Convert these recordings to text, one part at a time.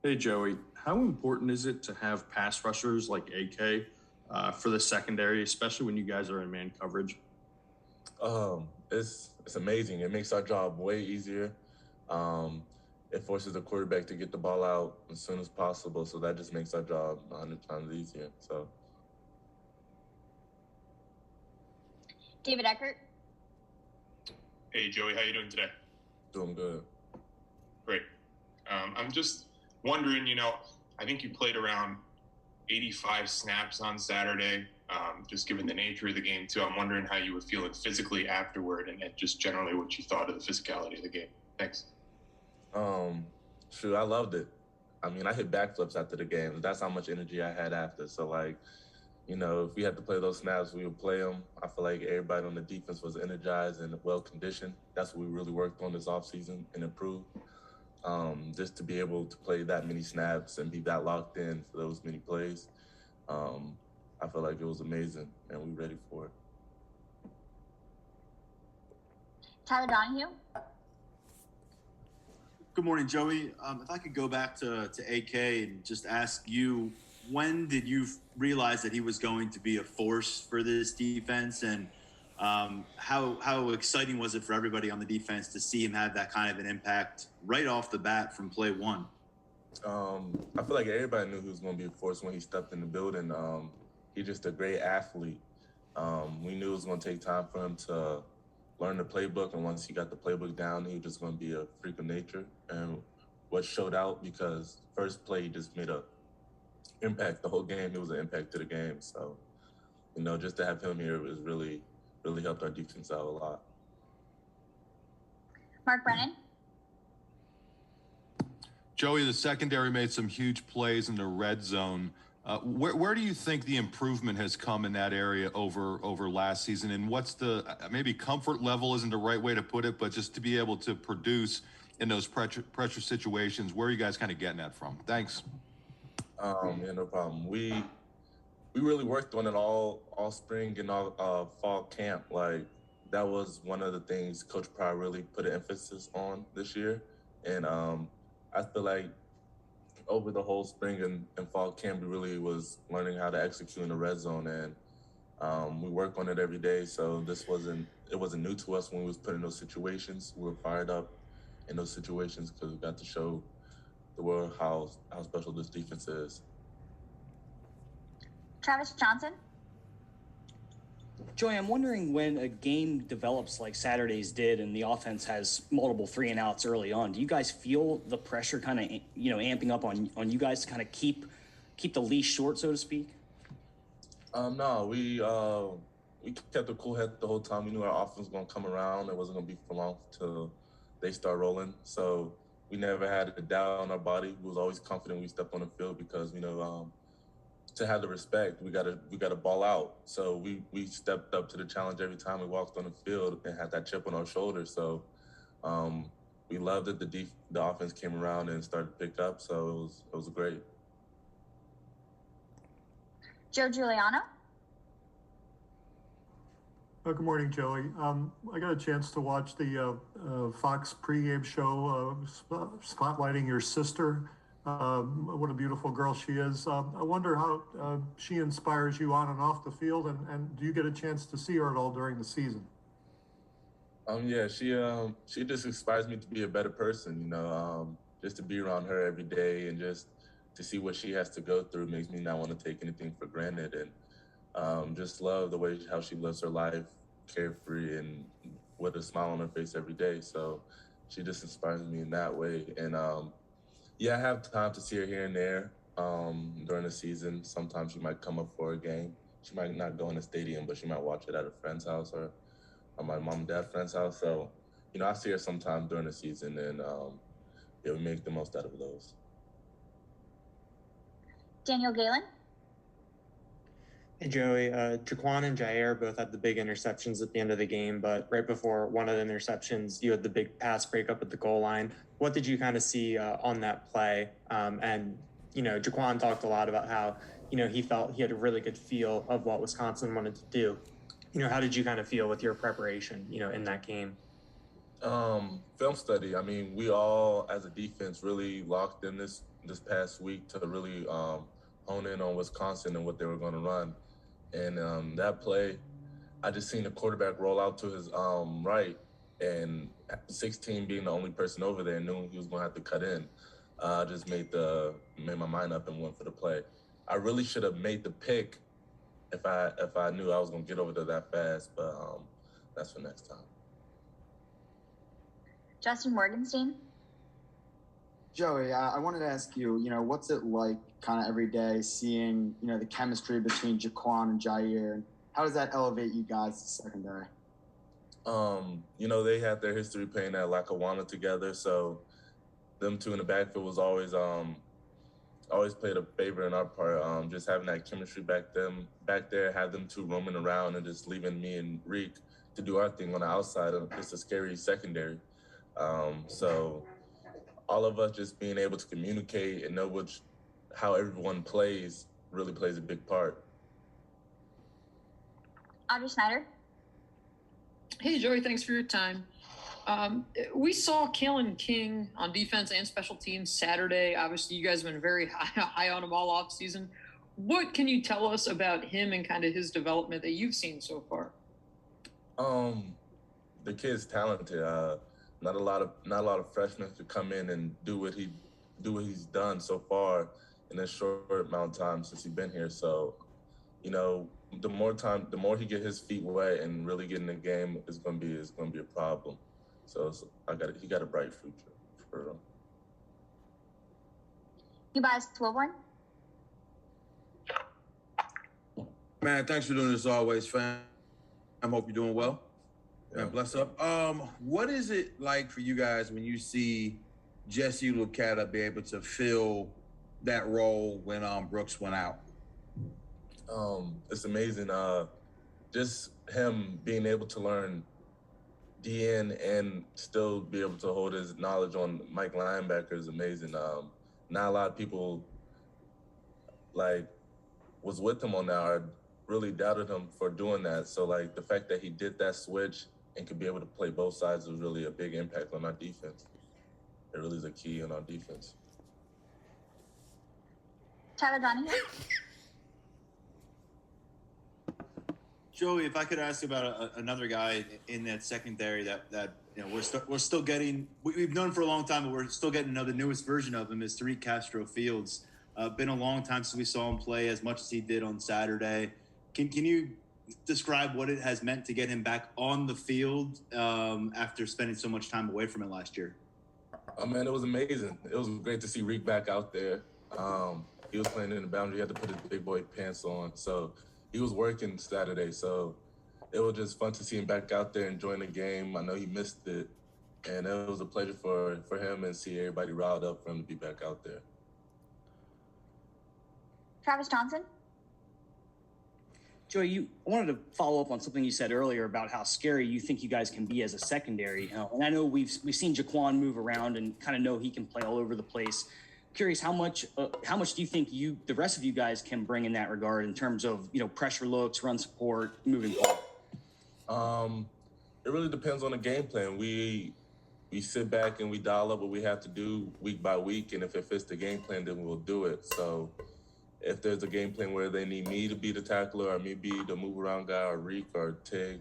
Hey, Joey, how important is it to have pass rushers like AK for the secondary, especially when you guys are in man coverage? It's amazing. It makes our job way easier. Um, it forces the quarterback to get the ball out as soon as possible, so that just makes our job 100 times easier. So, David Eckert. Hey, Joey, how you doing today? doing good. Great. I'm just wondering, I think you played around 85 snaps on Saturday, just given the nature of the game, too. I'm wondering how you were feeling physically afterward and just generally what you thought of the physicality of the game. Thanks. Shoot, I loved it. I mean, I hit backflips after the game. That's how much energy I had after. So, like, if we had to play those snaps, we would play them. I feel like everybody on the defense was energized and well-conditioned. That's what we really worked on this offseason and improved. Just to be able to play that many snaps and be that locked in for those many plays, I feel like it was amazing, and we're ready for it. Tyler Donahue. Good morning, Joey. If I could go back to AK and just ask you, when did you realize that he was going to be a force for this defense, and how exciting was it for everybody on the defense to see him have that kind of an impact right off the bat from play one? I feel like everybody knew he was going to be a force when he stepped in the building. He's just a great athlete. We knew it was going to take time for him to learn the playbook, and once he got the playbook down, he was just going to be a freak of nature. And what showed out, because first play he just made a impact the whole game. It was an impact to the game. So, just to have him here was really helped our defense out a lot. Mark Brennan. Joey, the secondary made some huge plays in the red zone. Where do you think the improvement has come in that area over last season? And what's the maybe comfort level isn't the right way to put it, but just to be able to produce in those pressure situations, where are you guys kind of getting that from? Thanks. Yeah, no problem. We really worked on it all spring and all fall camp. Like, that was one of the things Coach Pryor really put an emphasis on this year. And I feel like over the whole spring and fall camp, we really was learning how to execute in the red zone, and we work on it every day. So it wasn't new to us when we was put in those situations. We were fired up in those situations because we got to show the world how special this defense is. Travis Johnson. Joey, I'm wondering, when a game develops like Saturday's did and the offense has multiple 3-and-outs early on, do you guys feel the pressure kind of, amping up on you guys to kind of keep the leash short, so to speak? No, we kept a cool head the whole time. We knew our offense was going to come around. It wasn't going to be for long till they start rolling. So we never had a doubt on our body. We was always confident we stepped on the field because, to have the respect, we gotta ball out. So we stepped up to the challenge every time we walked on the field and had that chip on our shoulder. So we loved that the offense came around and started to pick up. So it was great. Joe Giuliano. Good morning, Joey. I got a chance to watch the Fox pregame show spotlighting your sister. What a beautiful girl she is. I wonder how she inspires you on and off the field, and do you get a chance to see her at all during the season? Yeah, she just inspires me to be a better person, just to be around her every day and just to see what she has to go through makes me not want to take anything for granted, and just love the way how she lives her life, carefree and with a smile on her face every day. So she just inspires me in that way. And yeah, I have time to see her here and there during the season. Sometimes she might come up for a game. She might not go in the stadium, but she might watch it at a friend's house or my mom and dad's friend's house. So, I see her sometime during the season, and yeah, we make the most out of those. Daniel Galen. Hey, Joey. Jaquan and Jair both had the big interceptions at the end of the game, but right before one of the interceptions, you had the big pass breakup at the goal line. What did you kind of see on that play? And, Jaquan talked a lot about how, he felt he had a really good feel of what Wisconsin wanted to do. How did you kind of feel with your preparation, in that game? Film study. I mean, we all, as a defense, really locked in this this past week to really hone in on Wisconsin and what they were going to run. And that play, I just seen the quarterback roll out to his right, and 16 being the only person over there, knew he was going to have to cut in. I just made my mind up and went for the play. I really should have made the pick if I knew I was going to get over there that fast, but that's for next time. Justin Morgenstein. Joey, I wanted to ask you, what's it like kind of every day seeing, the chemistry between Jaquan and Jair, and how does that elevate you guys to secondary? They had their history playing at Lackawanna together, so them two in the backfield was always played a favor in our part. Just having that chemistry back there, have them two roaming around and just leaving me and Reek to do our thing on the outside of just a scary secondary. So all of us just being able to communicate and know how everyone plays really plays a big part. Audrey Snyder. Hey, Joey, thanks for your time. We saw Kalen King on defense and special teams Saturday. Obviously, you guys have been very high on him all off season. What can you tell us about him and kind of his development that you've seen so far? The kid's talented. Not a lot of freshmen could come in and do what he's done so far in a short amount of time since he's been here. So, the more he get his feet wet and really get in the game, it's gonna be a problem. So he got a bright future for him. Tobias Wilborn. Man, thanks for doing this always, fam. I hope you're doing well. Yeah. Man, bless up. What is it like for you guys when you see Jesse Lucetta be able to fill that role when Brooks went out? It's amazing. Just him being able to learn DN and still be able to hold his knowledge on Mike linebacker is amazing. Not a lot of people was with him on that or really doubted him for doing that. So the fact that he did that switch and could be able to play both sides was really a big impact on our defense. It really is a key on our defense. Tyler Donahue. Joey, if I could ask about another guy in that secondary that we're still getting, we've known for a long time, but we're still getting to know the newest version of him is Tariq Castro Fields. Been a long time since we saw him play as much as he did on Saturday. Can you describe what it has meant to get him back on the field after spending so much time away from it last year? Oh man, it was amazing. It was great to see Reek back out there. He was playing in the boundary. He had to put his big boy pants on. So he was working Saturday. So it was just fun to see him back out there enjoying the game. I know he missed it. And it was a pleasure for him and see everybody riled up for him to be back out there. Travis Johnson. Joey, I wanted to follow up on something you said earlier about how scary you think you guys can be as a secondary. And I know we've seen Jaquan move around and kind of know he can play all over the place. Curious, how much do you think the rest of you guys can bring in that regard in terms of pressure looks, run support, moving ball? It really depends on the game plan. We sit back and we dial up what we have to do week by week, and if it fits the game plan, then we'll do it. So if there's a game plan where they need me to be the tackler or me be the move around guy or Reek or Tig,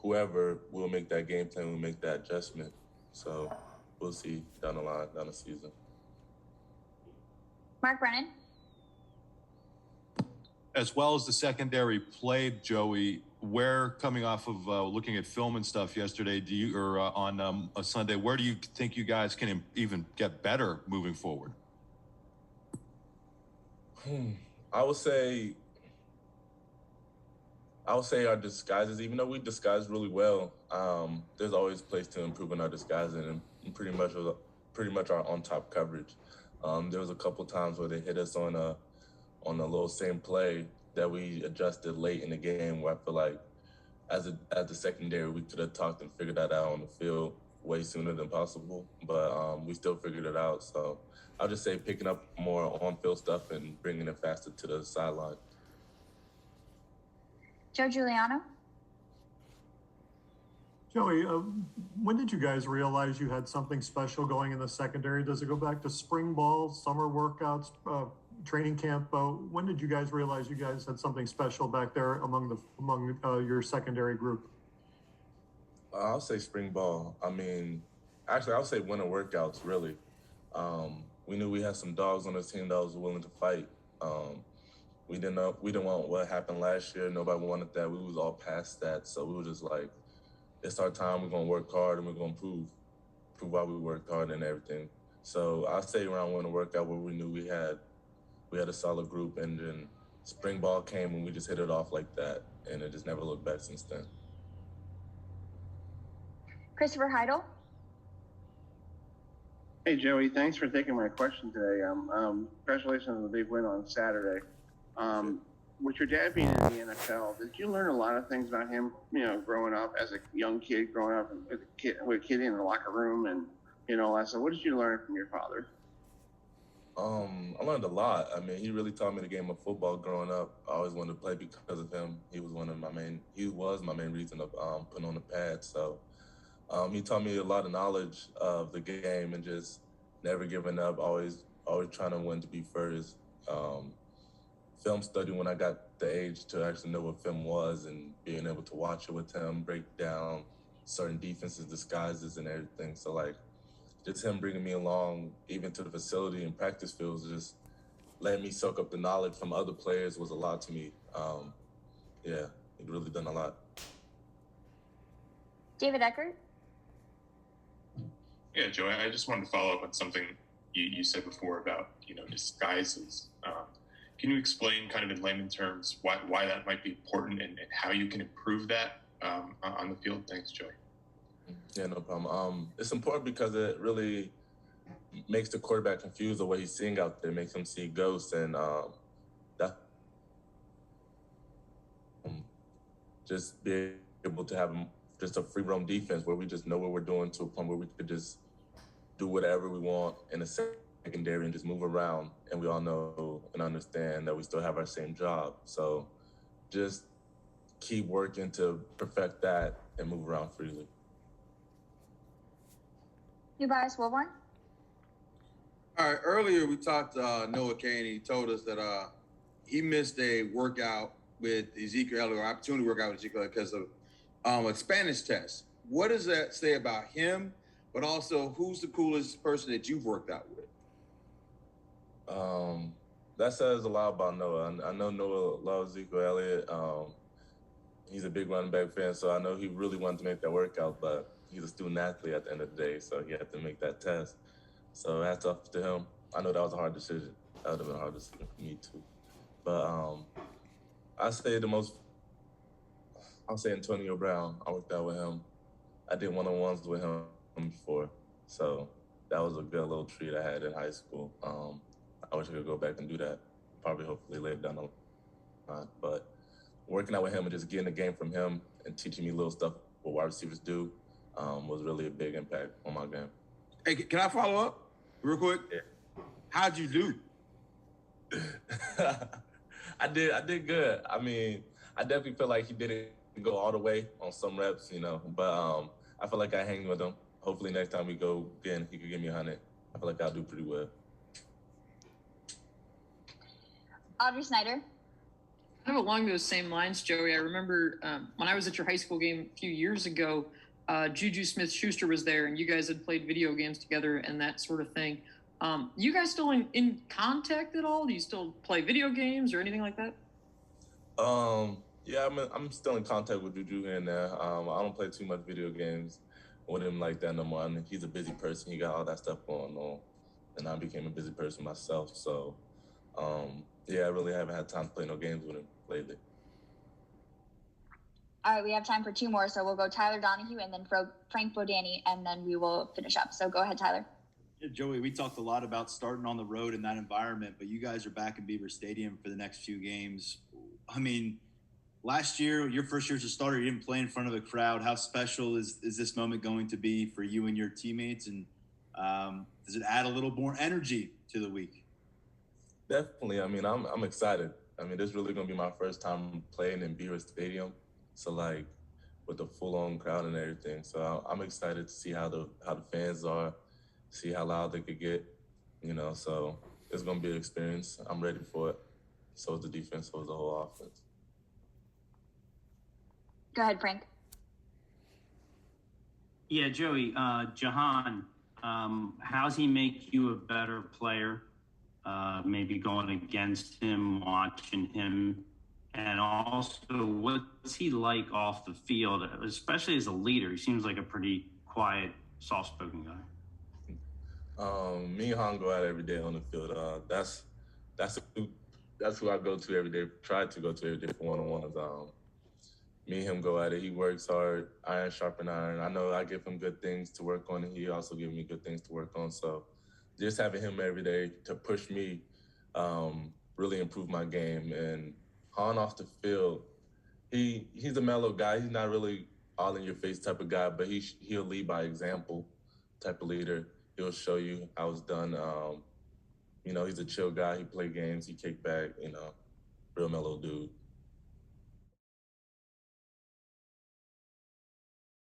whoever, we'll make that game plan, we'll make that adjustment. So we'll see down the line, down the season. Mark Brennan. As well as the secondary played, Joey, where, coming off of looking at film and stuff yesterday, on a Sunday, where do you think you guys can even get better moving forward? I would say our disguises, even though we disguise really well, there's always a place to improve in our disguising and pretty much our on-top coverage. There was a couple times where they hit us on a little same play that we adjusted late in the game, where I feel like as the secondary, we could have talked and figured that out on the field way sooner than possible, but we still figured it out. So I'll just say picking up more on-field stuff and bringing it faster to the sideline. Joe Giuliano. Joey, when did you guys realize you had something special going in the secondary? Does it go back to spring ball, summer workouts, training camp? When did you guys realize you guys had something special back there among your secondary group? I'll say spring ball. I mean, actually, I'll say winter workouts. Really, we knew we had some dogs on the team that was willing to fight. We didn't want what happened last year. Nobody wanted that. We was all past that, so we were just like, it's our time. We're gonna work hard and we're gonna prove why we worked hard and everything. So I'll say around winter workout where we knew we had a solid group, and then spring ball came and we just hit it off like that, and it just never looked back since then. Christopher Heidel. Hey, Joey, thanks for taking my question today. Congratulations on the big win on Saturday. With your dad being in the NFL, did you learn a lot of things about him, growing up as a young kid, growing up with a kid in the locker room and, all that stuff? What did you learn from your father? I learned a lot. I mean, he really taught me the game of football growing up. I always wanted to play because of him. He was my main reason of putting on the pad. So he taught me a lot of knowledge of the game and just never giving up, always trying to win to be first. Film study when I got the age to actually know what film was, and being able to watch it with him, break down certain defenses, disguises, and everything. So like, just him bringing me along, even to the facility and practice fields, just letting me soak up the knowledge from other players was a lot to me. Yeah, he really done a lot. David Eckert. Yeah, Joey, I just wanted to follow up on something you said before about, disguises. Can you explain kind of in layman terms why that might be important and how you can improve that on the field? Thanks, Joey. Yeah, no problem. It's important because it really makes the quarterback confused the way he's seeing out there, makes him see ghosts, and just be able to have just a free roam defense where we just know what we're doing to a point where we could just do whatever we want in a secondary and just move around, and we all know and understand that we still have our same job. So just keep working to perfect that and move around freely. Tobias Wilborn. All right, earlier we talked to Noah Kane. He told us that he missed a workout with Ezekiel Elliott, or opportunity workout with Ezekiel Elliott, because of a Spanish test. What does that say about him, but also who's the coolest person that you've worked out with? That says a lot about Noah. I know Noah loves Ezekiel Elliott. He's a big running back fan, so I know he really wanted to make that workout, but he's a student athlete at the end of the day, so he had to make that test. So hats off to him. I know that was a hard decision. That would have been a hard decision for me too. But I'll say Antonio Brown. I worked out with him. I did one-on-ones with him before, so that was a good little treat I had in high school. I wish I could go back and do that, hopefully later down the line. But working out with him and just getting the game from him and teaching me little stuff what wide receivers do was really a big impact on my game. Hey, can I follow up real quick? Yeah. How'd you do? I did good. I mean, I definitely feel like he didn't go all the way on some reps, but I feel like I hang with him. Hopefully next time we go again, he could give me 100. I feel like I'll do pretty well. Audrey Snyder. Kind of along those same lines, Joey, I remember when I was at your high school game a few years ago, Juju Smith-Schuster was there, and you guys had played video games together and that sort of thing. You guys still in contact at all? Do you still play video games or anything like that? Yeah, I'm still in contact with Juju here and there. I don't play too much video games with him like that no more. I mean, he's a busy person. He got all that stuff going on, and I became a busy person myself. So, yeah, I really haven't had time to play no games with him lately. All right, we have time for two more, so we'll go Tyler Donahue and then Frank Bodani, and then we will finish up. So go ahead, Tyler. Yeah, Joey, we talked a lot about starting on the road in that environment, but you guys are back in Beaver Stadium for the next few games. I mean, last year, your first year as a starter, you didn't play in front of a crowd. How special is this moment going to be for you and your teammates? And does it add a little more energy to the week? Definitely. I mean, I'm excited. I mean, this is really going to be my first time playing in Beaver Stadium. So, like, with a full-on crowd and everything. So I'm excited to see how the fans are, see how loud they could get, you know. So it's gonna be an experience. I'm ready for it. So is the defense, so is the whole offense. Go ahead, Frank. Yeah, Joey, Jahan, how's he make you a better player? Maybe going against him, watching him, and also what's he like off the field, especially as a leader? He seems like a pretty quiet, soft-spoken guy. Me and Han go out every day on the field. That's who I go to every day. Try to go to every day for one-on-ones. Me and him go at it. He works hard, iron sharpen iron. I know I give him good things to work on, and he also gives me good things to work on. So just having him every day to push me really improve my game. And Han off the field, he's a mellow guy. He's not really all in your face type of guy, but he'll lead by example type of leader. He'll show you how it's done. You know, he's a chill guy. He play games. He kick back. You know, real mellow dude.